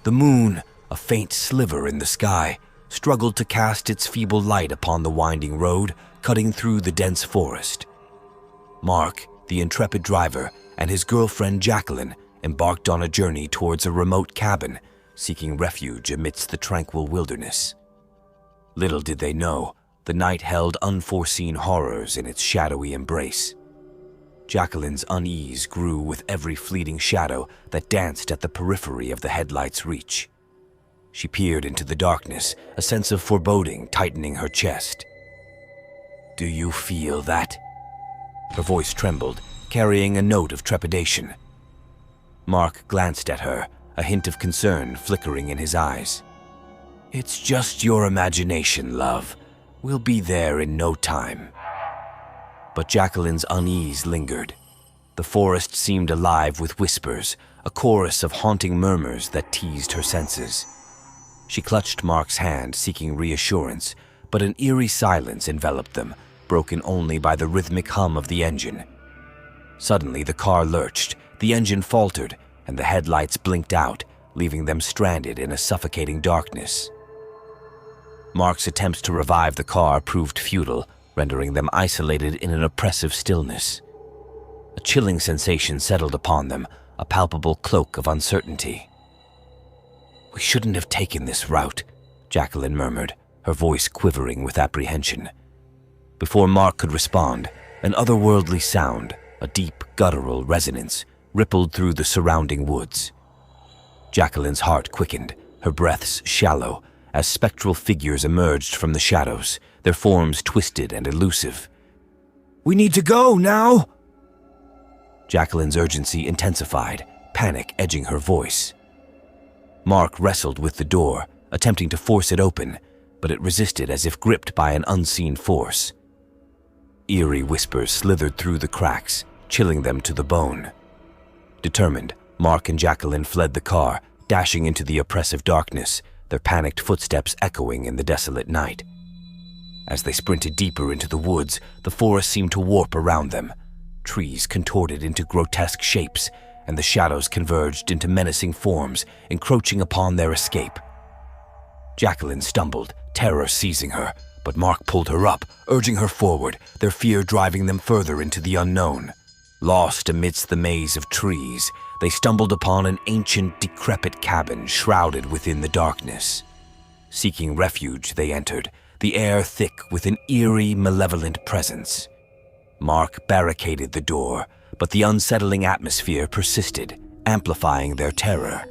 The moon, a faint sliver in the sky, struggled to cast its feeble light upon the winding road, cutting through the dense forest. Mark, the intrepid driver, and his girlfriend Jacqueline embarked on a journey towards a remote cabin, seeking refuge amidst the tranquil wilderness. Little did they know, the night held unforeseen horrors in its shadowy embrace. Jacqueline's unease grew with every fleeting shadow that danced at the periphery of the headlight's reach. She peered into the darkness, a sense of foreboding tightening her chest. "Do you feel that?" Her voice trembled, carrying a note of trepidation. Mark glanced at her, a hint of concern flickering in his eyes. "It's just your imagination, love. We'll be there in no time." But Jacqueline's unease lingered. The forest seemed alive with whispers, a chorus of haunting murmurs that teased her senses. She clutched Mark's hand, seeking reassurance, but an eerie silence enveloped them, broken only by the rhythmic hum of the engine. Suddenly, the car lurched, the engine faltered, and the headlights blinked out, leaving them stranded in a suffocating darkness. Mark's attempts to revive the car proved futile, rendering them isolated in an oppressive stillness. A chilling sensation settled upon them, a palpable cloak of uncertainty. "We shouldn't have taken this route," Jacqueline murmured, her voice quivering with apprehension. Before Mark could respond, an otherworldly sound, a deep, guttural resonance, rippled through the surrounding woods. Jacqueline's heart quickened, her breaths shallow, as spectral figures emerged from the shadows, their forms twisted and elusive. "We need to go now!" Jacqueline's urgency intensified, panic edging her voice. Mark wrestled with the door, attempting to force it open, but it resisted as if gripped by an unseen force. Eerie whispers slithered through the cracks, chilling them to the bone. Determined, Mark and Jacqueline fled the car, dashing into the oppressive darkness, their panicked footsteps echoing in the desolate night. As they sprinted deeper into the woods, the forest seemed to warp around them. Trees contorted into grotesque shapes, and the shadows converged into menacing forms, encroaching upon their escape. Jacqueline stumbled, terror seizing her, but Mark pulled her up, urging her forward, their fear driving them further into the unknown. Lost amidst the maze of trees, they stumbled upon an ancient, decrepit cabin shrouded within the darkness. Seeking refuge, they entered, the air thick with an eerie, malevolent presence. Mark barricaded the door, but the unsettling atmosphere persisted, amplifying their terror.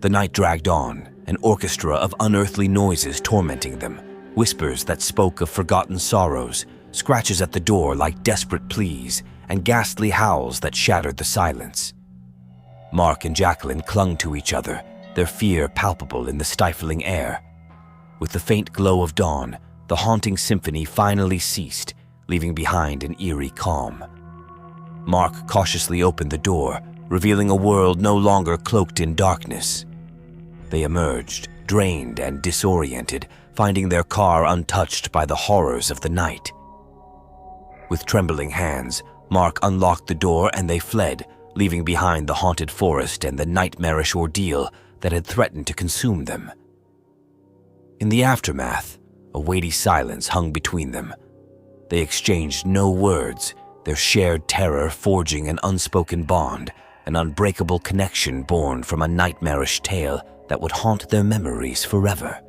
The night dragged on, an orchestra of unearthly noises tormenting them, whispers that spoke of forgotten sorrows, scratches at the door like desperate pleas, and ghastly howls that shattered the silence. Mark and Jacqueline clung to each other, their fear palpable in the stifling air. With the faint glow of dawn, the haunting symphony finally ceased, leaving behind an eerie calm. Mark cautiously opened the door, revealing a world no longer cloaked in darkness. They emerged, drained and disoriented, finding their car untouched by the horrors of the night. With trembling hands, Mark unlocked the door and they fled, leaving behind the haunted forest and the nightmarish ordeal that had threatened to consume them. In the aftermath, a weighty silence hung between them. They exchanged no words, their shared terror forging an unspoken bond, an unbreakable connection born from a nightmarish tale that would haunt their memories forever.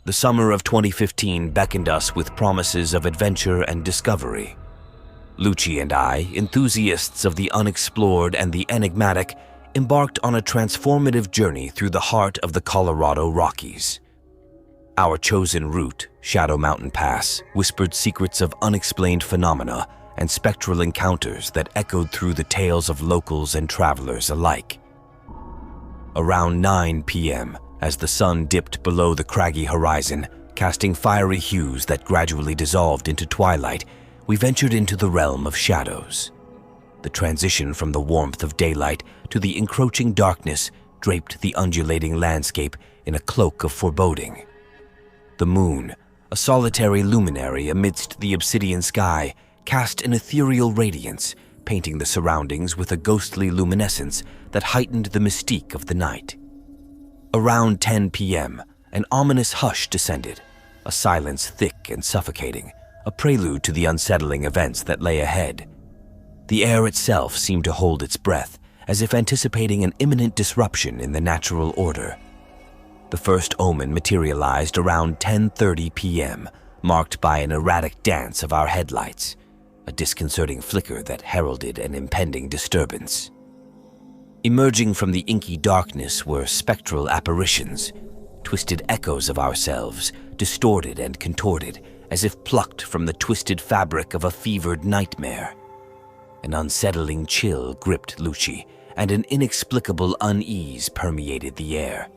The summer of 2015 beckoned us with promises of adventure and discovery. Lucci and I, enthusiasts of the unexplored and the enigmatic, embarked on a transformative journey through the heart of the Colorado Rockies. Our chosen route, Shadow Mountain Pass, whispered secrets of unexplained phenomena and spectral encounters that echoed through the tales of locals and travelers alike. Around 9 p.m., as the sun dipped below the craggy horizon, casting fiery hues that gradually dissolved into twilight, we ventured into the realm of shadows. The transition from the warmth of daylight to the encroaching darkness draped the undulating landscape in a cloak of foreboding. The moon, a solitary luminary amidst the obsidian sky, cast an ethereal radiance, painting the surroundings with a ghostly luminescence that heightened the mystique of the night. Around 10 p.m., an ominous hush descended, a silence thick and suffocating, a prelude to the unsettling events that lay ahead. The air itself seemed to hold its breath, as if anticipating an imminent disruption in the natural order. The first omen materialized around 10:30 p.m., marked by an erratic dance of our headlights, a disconcerting flicker that heralded an impending disturbance. Emerging from the inky darkness were spectral apparitions, twisted echoes of ourselves, distorted and contorted, as if plucked from the twisted fabric of a fevered nightmare. An unsettling chill gripped Lucci, and an inexplicable unease permeated the air.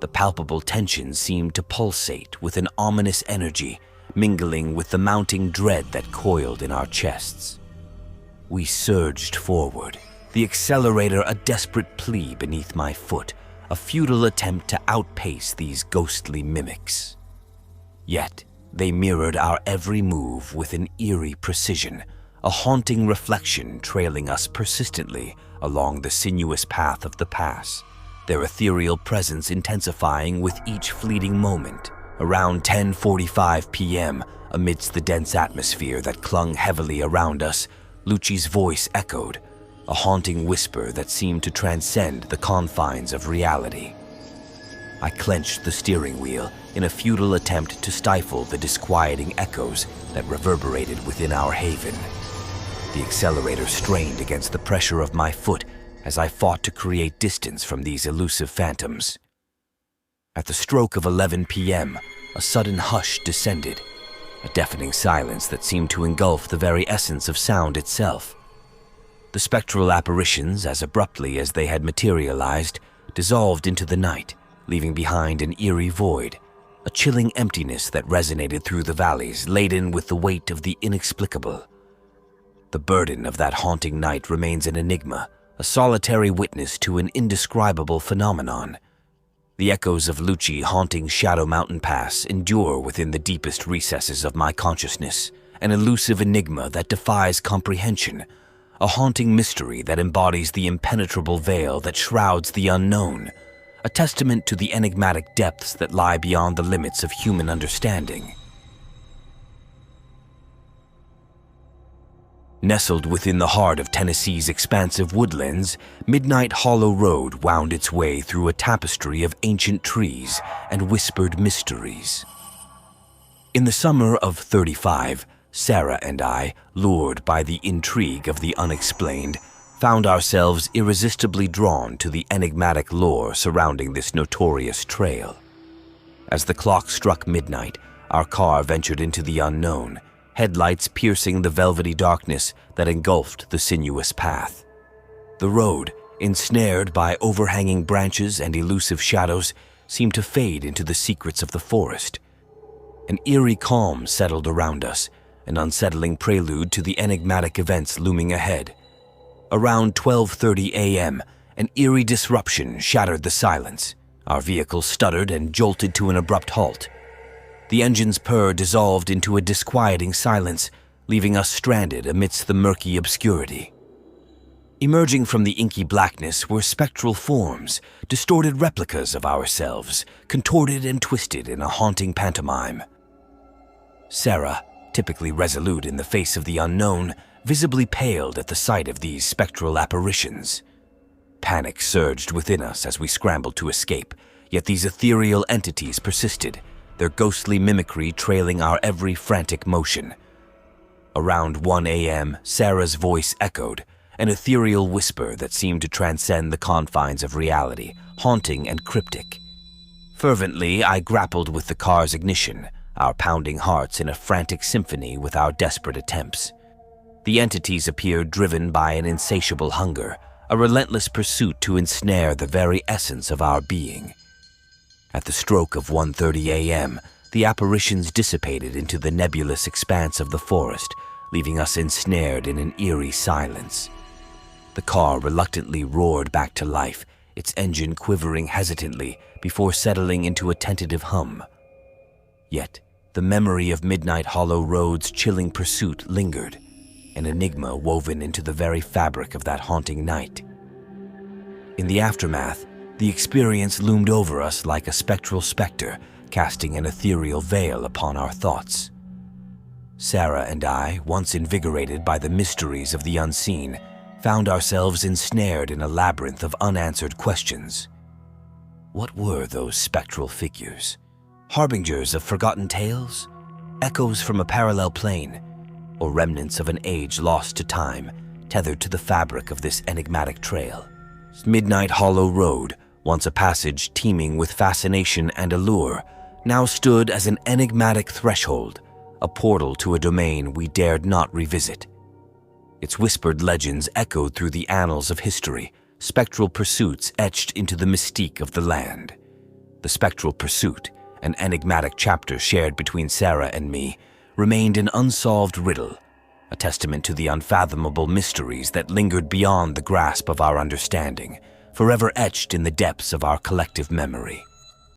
The palpable tension seemed to pulsate with an ominous energy, mingling with the mounting dread that coiled in our chests. We surged forward, the accelerator a desperate plea beneath my foot, a futile attempt to outpace these ghostly mimics. Yet, they mirrored our every move with an eerie precision, a haunting reflection trailing us persistently along the sinuous path of the pass, their ethereal presence intensifying with each fleeting moment. Around 10:45 p.m., amidst the dense atmosphere that clung heavily around us, Lucci's voice echoed, a haunting whisper that seemed to transcend the confines of reality. I clenched the steering wheel in a futile attempt to stifle the disquieting echoes that reverberated within our haven. The accelerator strained against the pressure of my foot as I fought to create distance from these elusive phantoms. At the stroke of 11 p.m., a sudden hush descended, a deafening silence that seemed to engulf the very essence of sound itself. The spectral apparitions, as abruptly as they had materialized, dissolved into the night, leaving behind an eerie void, a chilling emptiness that resonated through the valleys, laden with the weight of the inexplicable. The burden of that haunting night remains an enigma, a solitary witness to an indescribable phenomenon. The echoes of Lucci haunting Shadow Mountain Pass endure within the deepest recesses of my consciousness, an elusive enigma that defies comprehension, a haunting mystery that embodies the impenetrable veil that shrouds the unknown, a testament to the enigmatic depths that lie beyond the limits of human understanding. Nestled within the heart of Tennessee's expansive woodlands, Midnight Hollow Road wound its way through a tapestry of ancient trees and whispered mysteries. In the summer of '35, Sarah and I, lured by the intrigue of the unexplained, found ourselves irresistibly drawn to the enigmatic lore surrounding this notorious trail. As the clock struck midnight, our car ventured into the unknown, headlights piercing the velvety darkness that engulfed the sinuous path. The road, ensnared by overhanging branches and elusive shadows, seemed to fade into the secrets of the forest. An eerie calm settled around us, an unsettling prelude to the enigmatic events looming ahead. Around 12:30 a.m., an eerie disruption shattered the silence. Our vehicle stuttered and jolted to an abrupt halt. The engine's purr dissolved into a disquieting silence, leaving us stranded amidst the murky obscurity. Emerging from the inky blackness were spectral forms, distorted replicas of ourselves, contorted and twisted in a haunting pantomime. Sarah, typically resolute in the face of the unknown, visibly paled at the sight of these spectral apparitions. Panic surged within us as we scrambled to escape, yet these ethereal entities persisted, their ghostly mimicry trailing our every frantic motion. Around 1 a.m., Sarah's voice echoed, an ethereal whisper that seemed to transcend the confines of reality, haunting and cryptic. Fervently, I grappled with the car's ignition, our pounding hearts in a frantic symphony with our desperate attempts. The entities appeared driven by an insatiable hunger, a relentless pursuit to ensnare the very essence of our being. At the stroke of 1:30 a.m., the apparitions dissipated into the nebulous expanse of the forest, leaving us ensnared in an eerie silence. The car reluctantly roared back to life, its engine quivering hesitantly before settling into a tentative hum. Yet, the memory of Midnight Hollow Road's chilling pursuit lingered. an enigma woven into the very fabric of that haunting night. In the aftermath, the experience loomed over us like a spectral specter, casting an ethereal veil upon our thoughts. Sarah and I, once invigorated by the mysteries of the unseen, found ourselves ensnared in a labyrinth of unanswered questions. What were those spectral figures? Harbingers of forgotten tales? Echoes from a parallel plane? Or remnants of an age lost to time, tethered to the fabric of this enigmatic trail? Midnight Hollow Road, once a passage teeming with fascination and allure, now stood as an enigmatic threshold, a portal to a domain we dared not revisit. Its whispered legends echoed through the annals of history, spectral pursuits etched into the mystique of the land. The spectral pursuit, an enigmatic chapter shared between Sarah and me, remained an unsolved riddle, a testament to the unfathomable mysteries that lingered beyond the grasp of our understanding, forever etched in the depths of our collective memory.